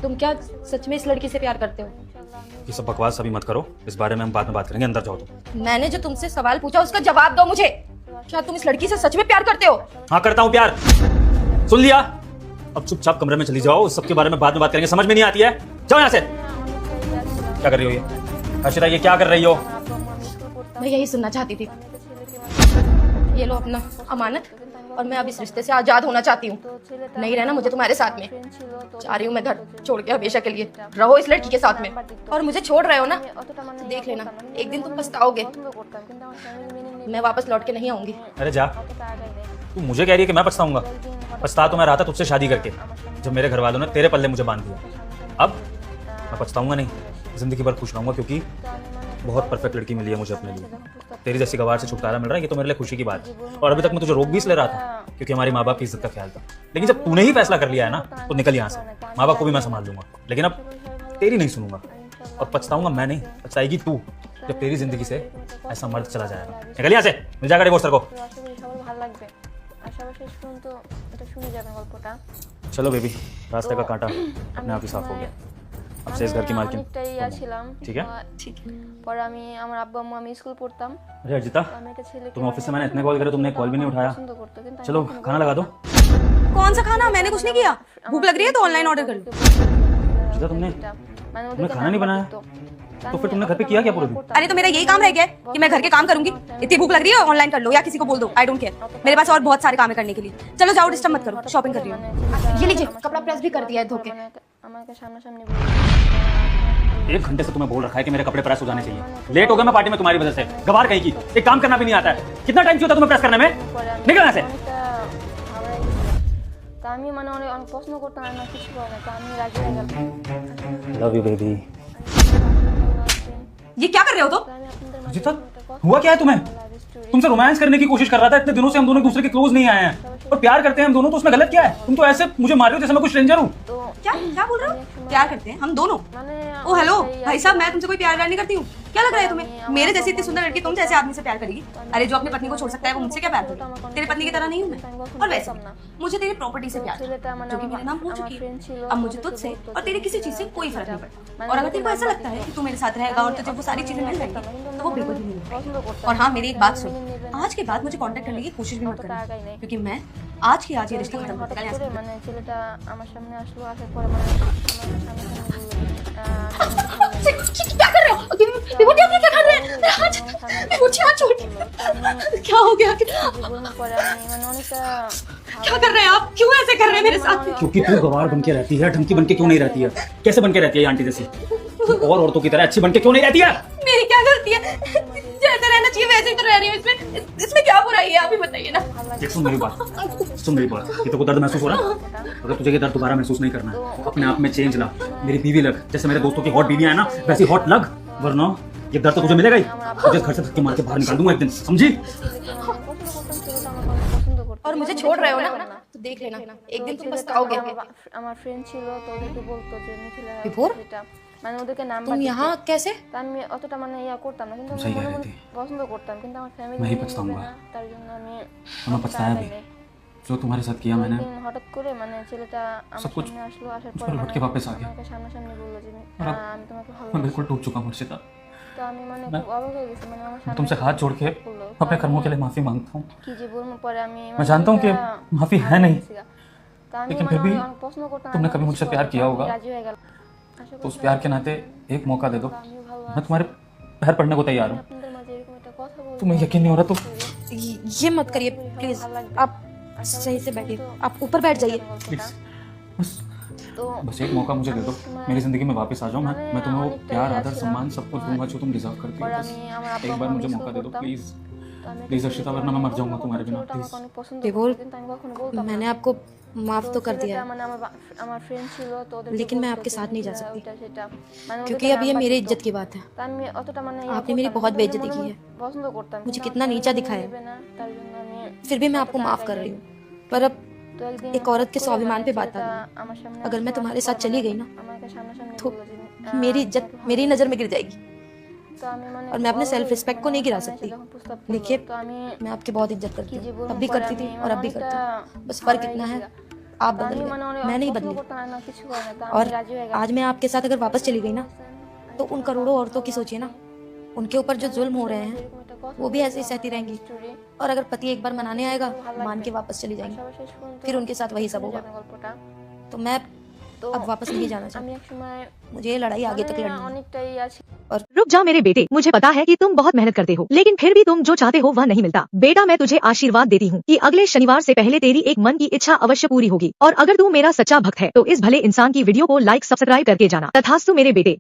तुम क्या सच में इस लड़की से प्यार करते हो? ये सब बकवास अभी मत करो, इस बारे में हम बाद में बात करेंगे। अंदर जाओ तुम। मैंने जो तुमसे सवाल पूछा उसका जवाब दो मुझे। क्या तुम इस लड़की से सच में प्यार करते हो? हाँ करता हूँ प्यार। सुन लिया, अब चुपचाप कमरे में चली जाओ, इस सब के बारे में बाद में बात करेंगे। समझ में नहीं आती है? जाओ यहाँ से। क्या कर रही हो ये हर्षिता, ये क्या कर रही हो? मैं यही सुनना चाहती थी। ये लो अपना अमानत, और मैं अब इस रिश्ते से आजाद होना चाहती हूँ। नहीं रहना मुझे तुम्हारे साथ में। चाह रही हूँ मैं घर छोड़ के हमेशा के लिए। रहो इस लड़की के साथ में। और मुझे छोड़ रहे हो ना, तो देख लेना एक दिन तुम पछताओगे। मैं वापस लौट के नहीं आऊंगी। अरे जा, तू मुझे कह रही है कि मैं पछताऊंगा? पछता तो मैं रहा था तुझसे शादी करके, जब मेरे घर वालों ने तेरे पल्ले मुझे बांध दिया। अब मैं पछताऊंगा नहीं, जिंदगी भर खुश रहूंगा, क्योंकि बहुत परफेक्ट लड़की मिली है मुझे अपने लिए। तेरी जैसी गवार से छुटकारा मिल रहा है, ये तो मेरे लिए खुशी की बात है। और अभी तक मैं तुझे रोक भी इसलिए रहा था क्योंकि हमारी माँ बाप की इज्जत का ख्याल था। लेकिन जब तूने ही फैसला कर लिया है ना, तो निकल यहाँ से। माँ बाप को भी मैं संभाल लूंगा, लेकिन अब तेरी नहीं सुनूंगा। और पछताऊंगा मैं नहीं, पछताएगी तू, जब तेरी जिंदगी से ऐसा मर्द चला जाएगा। निकल यहाँ से, मिल जाएगा डिवोर्स को। चलो बेबी, रास्ते का कांटा अपने आप ही साफ हो गया। अब से इस घर की मालकिन ठीक है? ठीक है। পরে আমি আমার আব্বু আম্মু আমি স্কুল পড়তাম। अरे अर्जिता, আমি একটা ছেলেকে तुम ऑफिस से मैंने इतने कॉल करे, तुमने कॉल भी नहीं उठाया। পছন্দ করতো কিন্তু चलो खाना लगा दो। कौन सा खाना? मैंने कुछ नहीं किया। भूख लग रही है तो ऑनलाइन ऑर्डर कर लो। अर्जिता, तुमने खाना नहीं बनाया, तो फिर तुमने घर पे किया क्या पूरे दिन? अरे तो मेरा यही काम रह गया है कि मैं घर के काम करूंगी। इतनी भूख लग रही है, ऑनलाइन कर लो या किसी को बोल दो। आई डोंट केयर, मेरे पास और बहुत सारे काम है करने के लिए। चलो जाओ, डिस्टर्ब मत करो, शॉपिंग कर रही हूँ। ये लीजिए, कपड़ा प्रेस भी कर दिया है धोके। আমাকে সামনাসামনি 1 घंटे से तुम्हें बोल रखा है कि मेरे कपड़े प्रेस हो जाने चाहिए। लेट हो गया मैं पार्टी में तुम्हारी वजह से। गवार कहीं की, एक काम करना भी नहीं आता है। कितना टाइम चाहिए होता तुम्हें प्रेस करने में? निकल यहाँ से। তা আমি মানে অনেক প্রশ্ন করতাম না কিছু করে না, তা আমি রাজি হয়ে গেলাম। Love you baby. ये क्या कर रहे हो तुम? अर्जिता, हुआ क्या है तुम्हें? तुमसे रोमांस करने की कोशिश कर रहा था, इतने दिनों से हम दोनों एक दूसरे के क्लोज नहीं आए हैं और प्यार करते हैं हम दोनों, तो उसमें गलत क्या है? तुम तो ऐसे मुझे मार रहे हो जैसे मैं कोई स्ट्रेंजर हूँ। क्या क्या बोल रहे हो? प्यार करते हैं हम दोनों? ओ हेलो भाई साहब, मैं तुमसे कोई प्यार नहीं करती हूँ। क्या लग रहा है तुम्हें? मेरे जैसी इतनी सुंदर लड़की तुम जैसे आदमी से प्यार करेगी? अरे जो अपनी पत्नी को छोड़ सकता है वो मुझसे क्या प्यार करेगी? तेरी पत्नी की तरह नहीं हूँ मैं। और वैसे मुझे तेरी प्रॉपर्टी से प्यार है, जो कि मेरे नाम हो चुकी है। अब मुझे तुझसे और तेरी किसी चीज से कोई फर्क नहीं पड़ता। और अगर तेरे को ऐसा लगता है कि तू मेरे साथ रहेगा और तुझे वो सारी चीजें मिल जाएंगी, तो वो बिल्कुल भी नहीं। और हाँ, मेरी एक बात सुन, आज के बाद मुझे कांटेक्ट करने की कोशिश भी मत करना, क्योंकि मैं आज की आज ये रिश्ता खत्म करते हैं। মানে ছেলেটা আমার সামনে আসলো, আসার পরে মানে क्या कर रहे हो? विभूति, आप ये क्या कर रहे हैं? विभूति हाथ छोड़। क्या हो गया? পরে আমি মানে অনেকটা क्या कर रहे हैं आप? क्यों ऐसे कर रहे हैं मेरे साथ? क्योंकि तू गवार बन के रहती है, ढंकी बन के क्यों नहीं रहती है? कैसे बन के रहती है आंटी जैसी? तू और औरतों की तरह अच्छी बन के क्यों नहीं रहती है? मेरी क्या गलती है? जैसे रहना चाहिए वैसे ही तो रह रही हूँ। इसमें क्या बुराई है? आप ही बताइए ना। देख, सुन मेरी बात, सुन मेरी बात। ये तो को दर्द महसूस हो रहा है? अगर तुझे ये दर्द दोबारा महसूस नहीं करना है, अपने आप में चेंज ला। मेरी बीवी लग, जैसे मेरे दोस्तों की हॉट बीवियां है ना, वैसी हॉट लग, वरना ये दर्द तो तुझे मिलेगा ही। तुझे घर से धक्के मार के बाहर निकाल दूंगा एक दिन, समझी? और मुझे छोड़ रहे हो ना, तो देख लेना एक दिन तुम पछताओगे। আমার ফ্রেন্ড ছিল, তো ওদেরকে বলতো যে মিথিলা বিভোর? এটা মানে ওদেরকে নাম্বার तुम यहाँ कैसे? তা আমি অতটা মানে ইয়া করতাম না, কিন্তু सही আমি कह মনে रही মনে थी। পছন্দ করতাম, কিন্তু আমার ফ্যামিলি मैं ही पछताऊंगा। তার জন্য আমি और मैं पछताया भी, जो तुम्हारे साथ किया मैंने। একদিন হঠাৎ করে মানে ছেলেটা আমার सब कुछ সামনে আসলো, আসার उस পরে पर लौट के वापस आ गया। আমাকে সামনাসামনি বললো যে और अब আমি তোমাকে मैं ভালোবাসি। बिल्कुल टूट चुका हूँ अर्जिता। তো আমি মানে খুব অবাক হয়ে গেছি, মানে আমার मैं সামনে तुमसे हाथ जोड़ के अपने कर्मों के लिए माफी मांगता हूँ। কি যে বলবো, পরে আমি मैं जानता हूँ कि माफी है नहीं, তা আমি लेकिन মানে फिर भी অনেক প্রশ্ন করতাম। तुमने कभी मुझसे प्यार किया होगा, রাজি হয়ে গেল। আশা तो उस प्यार के नाते एक मौका दे दो। আমিও ভালো मैं तुम्हारे पैर पड़ने को तैयार हूँ। আপনাদের মাঝে এরকম একটা কথা বলবো। तुम्हें यकीन नहीं हो रहा तो ये मत करिए प्लीज। आप सही से बैठिए, आप ऊपर बैठ जाइए। प्लीज बस तो बस एक मौका मुझे दे दो, मेरी जिंदगी में वापस आ जाओ। मैं तुम्हें वो प्यार, आदर, सम्मान सब कुछ दूंगा जो तुम डिजर्व करती हो। और बस আমি আমার আব্বা एक बार मुझे मौका दे दो प्लीज, प्लीज अर्शिता, वरना मैं मर जाऊंगा तुम्हारे बिना। प्लीज অনেক পছন্দ বিভোর, করতো, কিন্তু আমি কখনো বলতাম না। मैंने आपको माफ तो कर दिया ছেলেটা है, মানে আমার ফ্রেন্ড ছিল, তো ওদেরকে लेकिन मैं বলতো आपके যে साथ नहीं जा মিথিলা सकती, ওইটা সেটা। মানে क्योंकि ওদেরকে अब ये নাম্বার मेरी দিত। इज्जत की बात है। তা আমি অতটা মানে ইয়া आपने मेरी করতাম না, बहुत কিন্তু बेइज्जती মনে की মনে है। পছন্দ করতাম, मुझे কিন্তু कितना আমার नीचा family दिखाया है। নেবে না, তার জন্য আমি फिर भी मैं आपको माफ कर रही हूँ। पर अब তো একদিন एक औरत के स्वाभिमान पे बात आ ছেলেটা गई। আমার সামনে अगर मैं আসলো, तुम्हारे আসার साथ পরে चली गई ना, আমাকে সামনাসামনি तो বললো যে मेरी इज्जत मेरी नज़र में गिर जाएगी। তো আমি মানে और मैं अपने খুব सेल्फ অবাক रिस्पेक्ट को হয়ে नहीं गिरा গেছি, सकती। যখন প্রস্তাব করলো, देखिए, তো আমি मैं आपकी बहुत इज्जत करती কি যে हूँ, বলবো, तब भी পরে करती थी আমি और अब भी অনেকটা करती हूँ। बस फर्क হারাই इतना है, গেছি। आप बदल गए, मैं नहीं बदली। और आज मैं आपके साथ अगर वापस चली गई ना, तो उन करोड़ों औरतों की सोचिए ना, उनके ऊपर जो जुल्म हो रहे हैं वो भी ऐसे ही सहती रहेंगी। और अगर पति एक बार मनाने आएगा, मान के वापस चली जाएंगी, फिर उनके साथ वही सब होगा। तो मैं अब वापस नहीं जाना चाहती, मुझे ये लड़ाई आगे तक लड़नी है। और रुक जा मेरे बेटे, मुझे पता है कि तुम बहुत मेहनत करते हो, लेकिन फिर भी तुम जो चाहते हो वह नहीं मिलता। बेटा मैं तुझे आशीर्वाद देती हूँ कि अगले शनिवार से पहले तेरी एक मन की इच्छा अवश्य पूरी होगी। और अगर तू मेरा सच्चा भक्त है तो इस भले इंसान की वीडियो को लाइक सब्सक्राइब करके जाना। तथास्तु मेरे बेटे।